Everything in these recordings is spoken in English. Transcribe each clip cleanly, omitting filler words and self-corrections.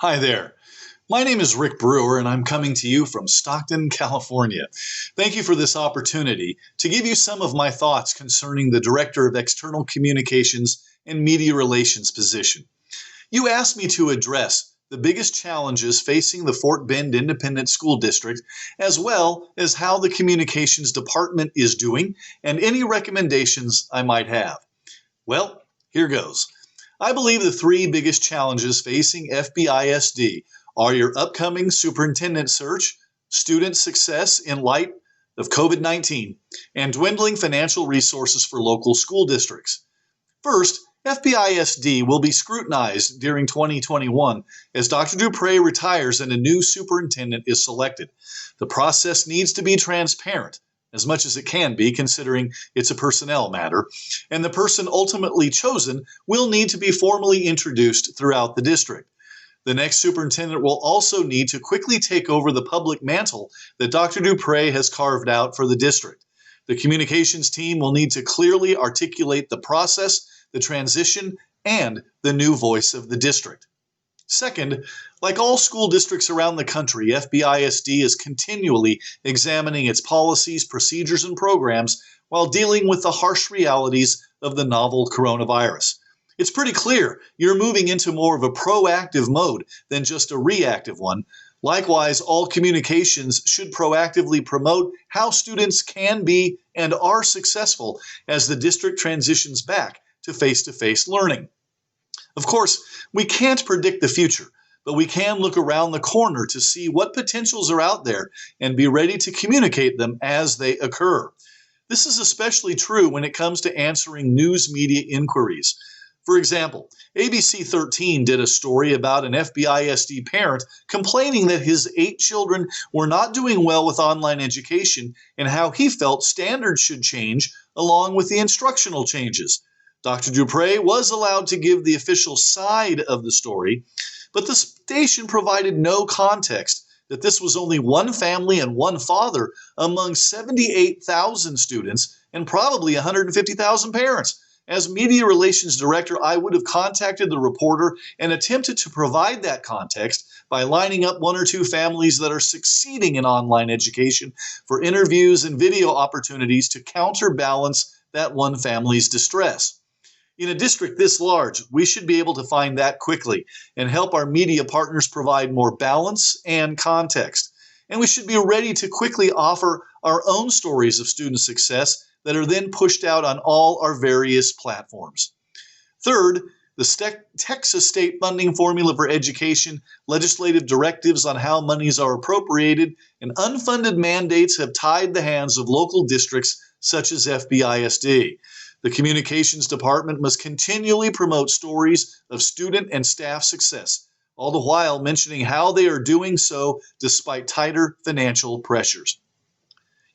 Hi there. My name is Rick Brewer, and I'm coming to you from Stockton, California. Thank you for this opportunity to give you some of my thoughts concerning the Director of External Communications and Media Relations position. You asked me to address the biggest challenges facing the Fort Bend Independent School District, as well as how the Communications Department is doing and any recommendations I might have. Well, here goes. I believe the three biggest challenges facing FBISD are your upcoming superintendent search, student success in light of COVID-19, and dwindling financial resources for local school districts. First, FBISD will be scrutinized during 2021 as Dr. Dupre retires and a new superintendent is selected. The process needs to be transparent, as much as it can be, considering it's a personnel matter, and the person ultimately chosen will need to be formally introduced throughout the district. The next superintendent will also need to quickly take over the public mantle that Dr. Dupre has carved out for the district. The communications team will need to clearly articulate the process, the transition, and the new voice of the district. Second, like all school districts around the country, FBISD is continually examining its policies, procedures, and programs while dealing with the harsh realities of the novel coronavirus. It's pretty clear you're moving into more of a proactive mode than just a reactive one. Likewise, all communications should proactively promote how students can be and are successful as the district transitions back to face-to-face learning. Of course, we can't predict the future, but we can look around the corner to see what potentials are out there and be ready to communicate them as they occur. This is especially true when it comes to answering news media inquiries. For example, ABC 13 did a story about an FBISD parent complaining that his 8 children were not doing well with online education and how he felt standards should change along with the instructional changes. Dr. Dupre was allowed to give the official side of the story, but the station provided no context that this was only one family and one father among 78,000 students and probably 150,000 parents. As media relations director, I would have contacted the reporter and attempted to provide that context by lining up 1 or 2 families that are succeeding in online education for interviews and video opportunities to counterbalance that one family's distress. In a district this large, we should be able to find that quickly and help our media partners provide more balance and context. And we should be ready to quickly offer our own stories of student success that are then pushed out on all our various platforms. Third, the Texas state funding formula for education, legislative directives on how monies are appropriated, and unfunded mandates have tied the hands of local districts such as FBISD. The communications department must continually promote stories of student and staff success, all the while mentioning how they are doing so despite tighter financial pressures.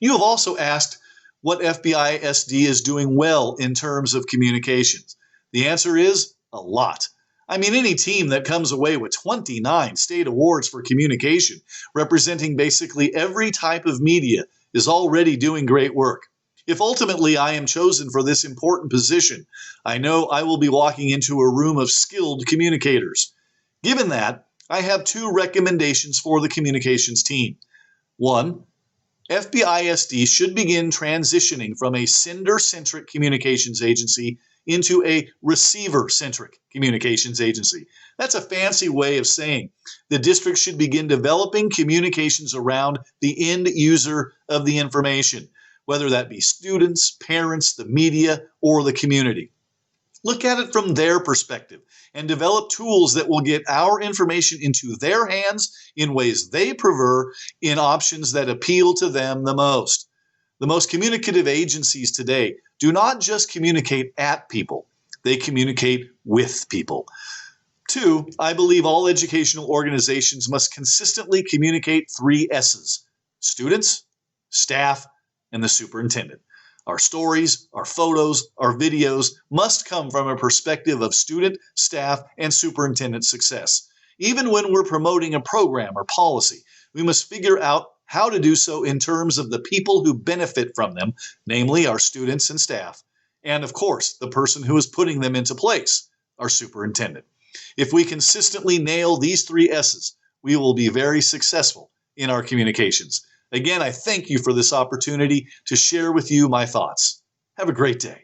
You have also asked what FBISD is doing well in terms of communications. The answer is a lot. I mean, any team that comes away with 29 state awards for communication, representing basically every type of media, is already doing great work. If ultimately I am chosen for this important position, I know I will be walking into a room of skilled communicators. Given that, I have 2 recommendations for the communications team. 1, FBISD should begin transitioning from a sender-centric communications agency into a receiver-centric communications agency. That's a fancy way of saying the district should begin developing communications around the end user of the information, whether that be students, parents, the media, or the community. Look at it from their perspective and develop tools that will get our information into their hands in ways they prefer, in options that appeal to them the most. The most communicative agencies today do not just communicate at people, they communicate with people. 2, I believe all educational organizations must consistently communicate 3 S's: students, staff, and the superintendent. Our stories, our photos, our videos must come from a perspective of student, staff, and superintendent success. Even when we're promoting a program or policy, we must figure out how to do so in terms of the people who benefit from them, namely our students and staff, and of course, the person who is putting them into place, our superintendent. If we consistently nail these 3 S's, we will be very successful in our communications. Again, I thank you for this opportunity to share with you my thoughts. Have a great day.